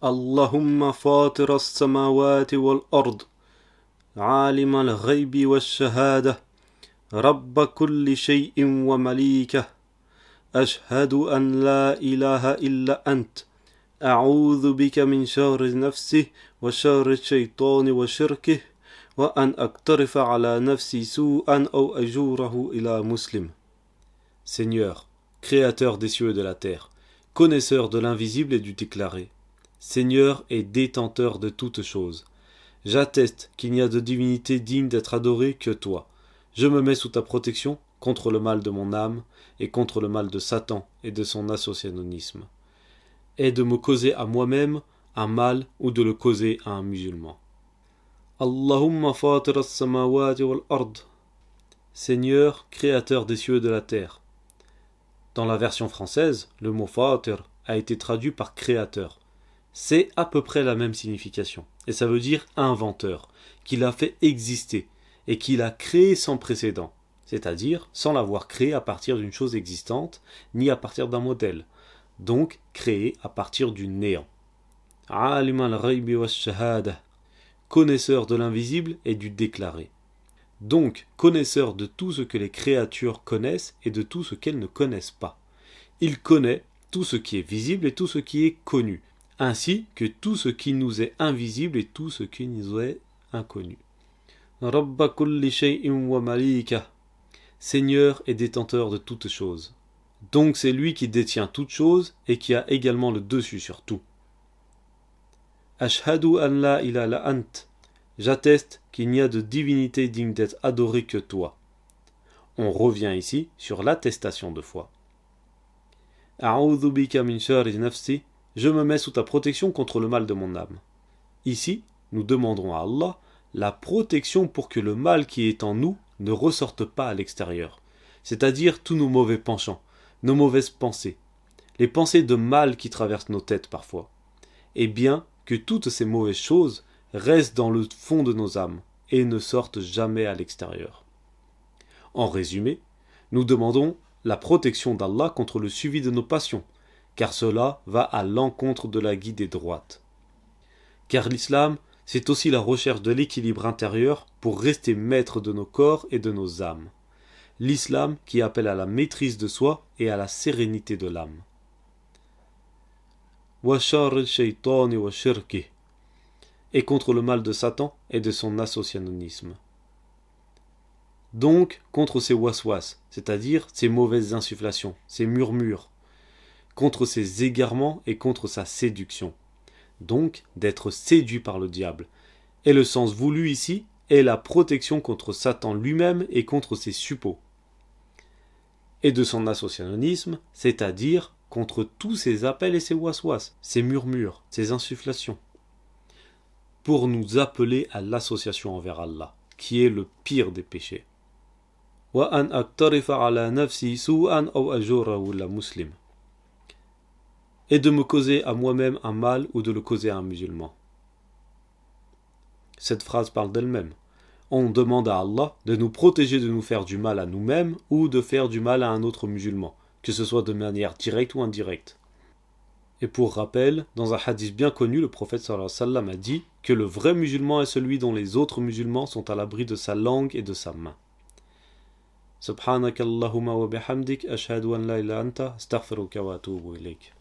اللهم فاطر السماوات والأرض عالم الغيب والشهادة رب كل شيء ومليكه أشهد أن لا إله إلا أنت أعوذ بك من شر نفسي وشر الشيطان وشركه وأن أقترف على نفسي سوءا أو أجوره إلى مسلم. Seigneur, Créateur des cieux et de la terre, connaisseur de l'invisible et du déclaré, Seigneur et détenteur de toutes choses, j'atteste qu'il n'y a de divinité digne d'être adorée que toi. Je me mets sous ta protection contre le mal de mon âme et contre le mal de Satan et de son associationnisme, et de me causer à moi-même un mal ou de le causer à un musulman. Allahumma fatir as-samawati wal-ard. Seigneur, créateur des cieux et de la terre. Dans la version française, le mot fatir a été traduit par créateur. C'est à peu près la même signification, et ça veut dire inventeur, qu'il a fait exister, et qu'il a créé sans précédent, c'est-à-dire sans l'avoir créé à partir d'une chose existante, ni à partir d'un modèle, donc créé à partir du néant. Alim al-ghaybi wash-shahada, connaisseur de l'invisible et du déclaré. Donc connaisseur de tout ce que les créatures connaissent et de tout ce qu'elles ne connaissent pas. Il connaît tout ce qui est visible et tout ce qui est connu, ainsi que tout ce qui nous est invisible et tout ce qui nous est inconnu. Rabba kulli shay'in wa malika, Seigneur et détenteur de toutes choses. Donc c'est lui qui détient toutes choses et qui a également le dessus sur tout. Ashhadu an la ilaha illa ant. J'atteste qu'il n'y a de divinité digne d'être adorée que toi. On revient ici sur l'attestation de foi. A'udhu bika min sharri nafsi. Je me mets sous ta protection contre le mal de mon âme. Ici, nous demanderons à Allah la protection pour que le mal qui est en nous ne ressorte pas à l'extérieur, c'est-à-dire tous nos mauvais penchants, nos mauvaises pensées, les pensées de mal qui traversent nos têtes parfois, et bien que toutes ces mauvaises choses restent dans le fond de nos âmes et ne sortent jamais à l'extérieur. En résumé, nous demandons la protection d'Allah contre le suivi de nos passions, car cela va à l'encontre de la guidée droite. Car l'islam, c'est aussi la recherche de l'équilibre intérieur pour rester maître de nos corps et de nos âmes. L'islam qui appelle à la maîtrise de soi et à la sérénité de l'âme. Wa shar al-shaytan wa shirkih, et contre le mal de Satan et de son associationnisme. Donc contre ses waswas, c'est-à-dire ses mauvaises insufflations, ses murmures, contre ses égarements et contre sa séduction, donc d'être séduit par le diable. Et le sens voulu ici est la protection contre Satan lui-même et contre ses suppôts, et de son associationnisme, c'est-à-dire contre tous ses appels et ses waswas, ses murmures, ses insufflations, pour nous appeler à l'association envers Allah, qui est le pire des péchés. Wa an aqtarifa ala nafsi su'an aw ajurahu ila muslim. Et de me causer à moi-même un mal ou de le causer à un musulman. Cette phrase parle d'elle-même. On demande à Allah de nous protéger de nous faire du mal à nous-mêmes ou de faire du mal à un autre musulman, que ce soit de manière directe ou indirecte. Et pour rappel, dans un hadith bien connu, le prophète sallallahu alayhi wa sallam a dit que le vrai musulman est celui dont les autres musulmans sont à l'abri de sa langue et de sa main. Subhanakallahumma wa bihamdik ashhadu an la ilaha illa anta astaghfiruka wa atubu ilayk.